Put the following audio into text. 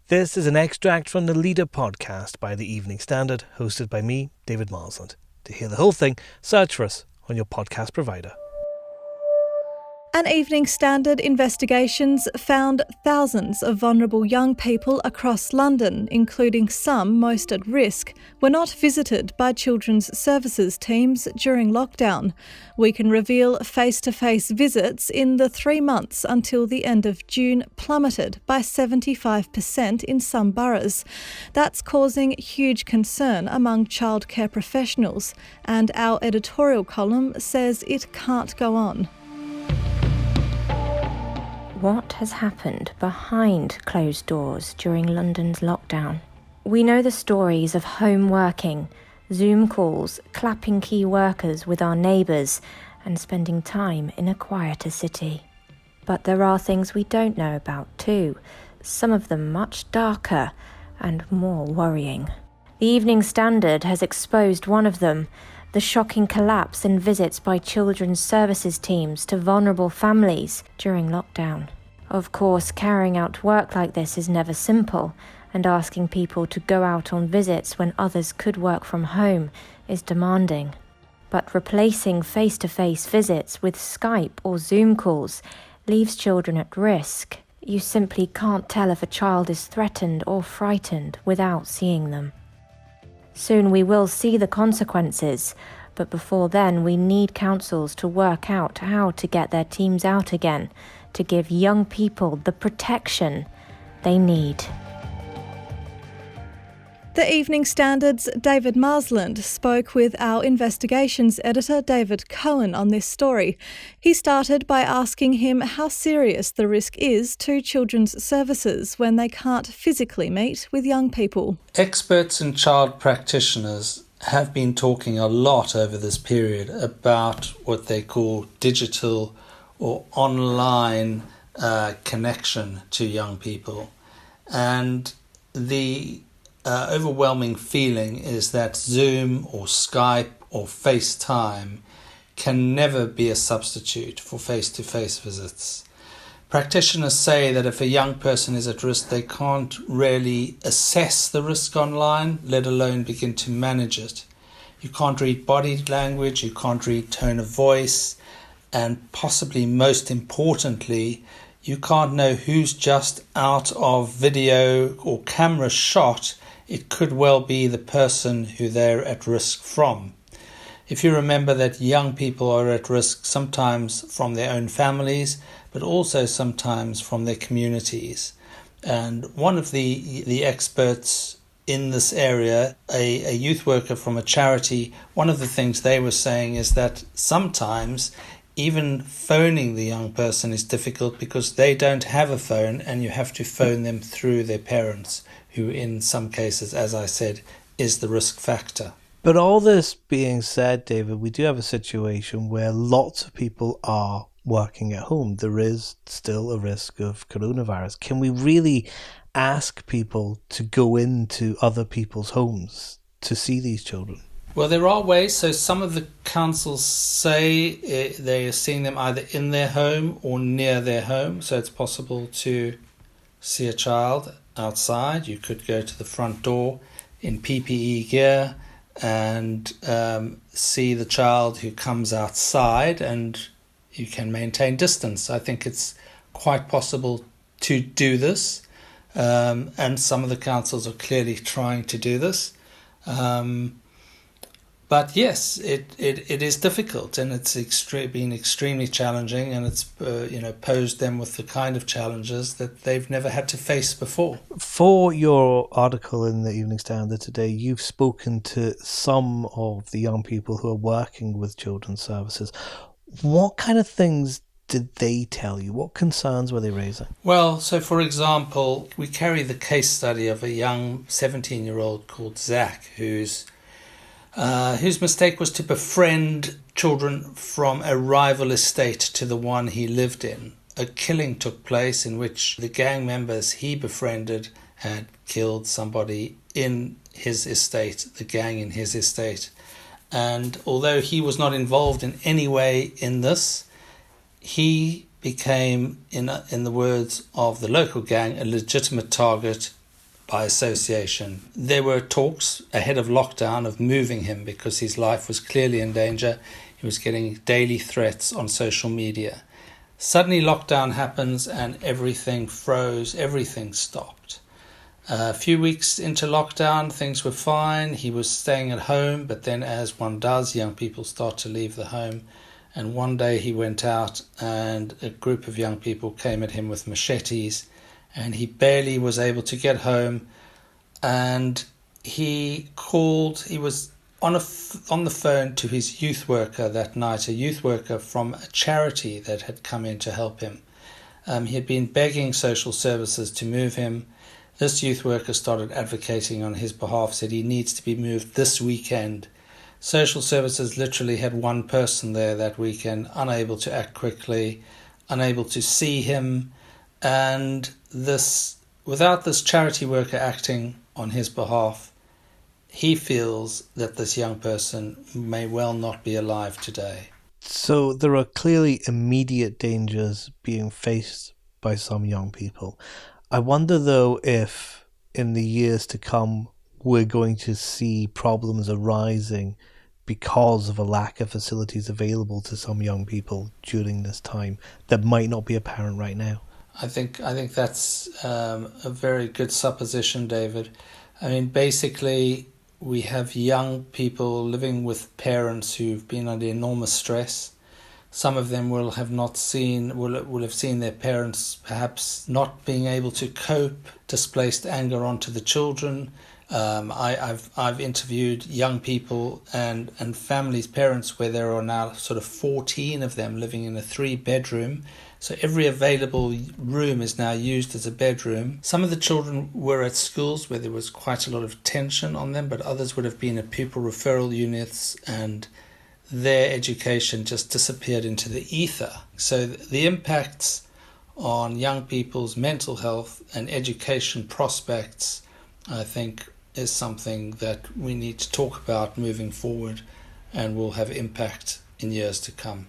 This is an extract from the Leader podcast by the Evening Standard, hosted by me, David Marsland. To hear the whole thing, search for us on your podcast provider. An Evening Standard investigations found thousands of vulnerable young people across London, including some most at risk, were not visited by children's services teams during lockdown. We can reveal face-to-face visits in the 3 months until the end of June plummeted by 75% in some boroughs. That's causing huge concern among childcare professionals, and our editorial column says it can't go on. What has happened behind closed doors during London's lockdown? We know the stories of home working, Zoom calls, clapping key workers with our neighbours, and spending time in a quieter city. But there are things we don't know about too, some of them much darker and more worrying. The Evening Standard has exposed one of them, the shocking collapse in visits by children's services teams to vulnerable families during lockdown. Of course, carrying out work like this is never simple, and asking people to go out on visits when others could work from home is demanding. But replacing face-to-face visits with Skype or Zoom calls leaves children at risk. You simply can't tell if a child is threatened or frightened without seeing them. Soon we will see the consequences, but before then we need councils to work out how to get their teams out again, to give young people the protection they need. The Evening Standard's David Marsland spoke with our investigations editor David Cohen on this story. He started by asking him how serious the risk is to children's services when they can't physically meet with young people. Experts and child practitioners have been talking a lot over this period about what they call digital or online connection to young people. And the overwhelming feeling is that Zoom or Skype or FaceTime can never be a substitute for face-to-face visits. Practitioners say that if a young person is at risk, they can't really assess the risk online, let alone begin to manage it. You can't read body language, you can't read tone of voice, and possibly most importantly, you can't know who's just out of video or camera shot. It could well be the person who they're at risk from. If you remember that young people are at risk sometimes from their own families, but also sometimes from their communities. And one of the experts in this area, a youth worker from a charity, one of the things they were saying is that sometimes even phoning the young person is difficult because they don't have a phone and you have to phone them through their parents, who in some cases, as I said, is the risk factor. But all this being said, David, we do have a situation where lots of people are working at home. There is still a risk of coronavirus. Can we really ask people to go into other people's homes to see these children? Well, there are ways. So some of the councils say they are seeing them either in their home or near their home. So it's possible to see a child outside. You could go to the front door in PPE gear and see the child who comes outside, and you can maintain distance. I think it's quite possible to do this, and some of the councils are clearly trying to do this. But yes, it is difficult, and it's been extremely challenging, and it's posed them with the kind of challenges that they've never had to face before. For your article in the Evening Standard today, you've spoken to some of the young people who are working with children's services. What kind of things did they tell you? What concerns were they raising? Well, so for example, we carry the case study of a young 17-year-old called Zach, whose mistake was to befriend children from a rival estate to the one he lived in. A killing took place in which the gang members he befriended had killed somebody in his estate, the gang in his estate. And although he was not involved in any way in this, he became, in the words of the local gang, a legitimate target by association. There were talks ahead of lockdown of moving him because his life was clearly in danger. He was getting daily threats on social media. Suddenly lockdown happens and everything froze, everything stopped. A few weeks into lockdown, things were fine. He was staying at home, but then as one does, young people start to leave the home. And one day he went out and a group of young people came at him with machetes and he barely was able to get home. And he was on the phone to his youth worker that night, a youth worker from a charity that had come in to help him. He had been begging social services to move him. This youth worker started advocating on his behalf, said he needs to be moved this weekend. Social services literally had one person there that weekend, unable to act quickly, unable to see him, and without this charity worker acting on his behalf, he feels that this young person may well not be alive today. So there are clearly immediate dangers being faced by some young people. I wonder, though, if in the years to come we're going to see problems arising because of a lack of facilities available to some young people during this time that might not be apparent right now. I think that's a very good supposition, David. I mean, basically, we have young people living with parents who've been under enormous stress. Some of them will have seen their parents perhaps not being able to cope, displaced anger onto the children. I've interviewed young people and families, parents, where there are now sort of 14 of them living in a 3-bedroom. So every available room is now used as a bedroom. Some of the children were at schools where there was quite a lot of tension on them, but others would have been at pupil referral units and their education just disappeared into the ether. So the impacts on young people's mental health and education prospects, I think, is something that we need to talk about moving forward and will have impact in years to come.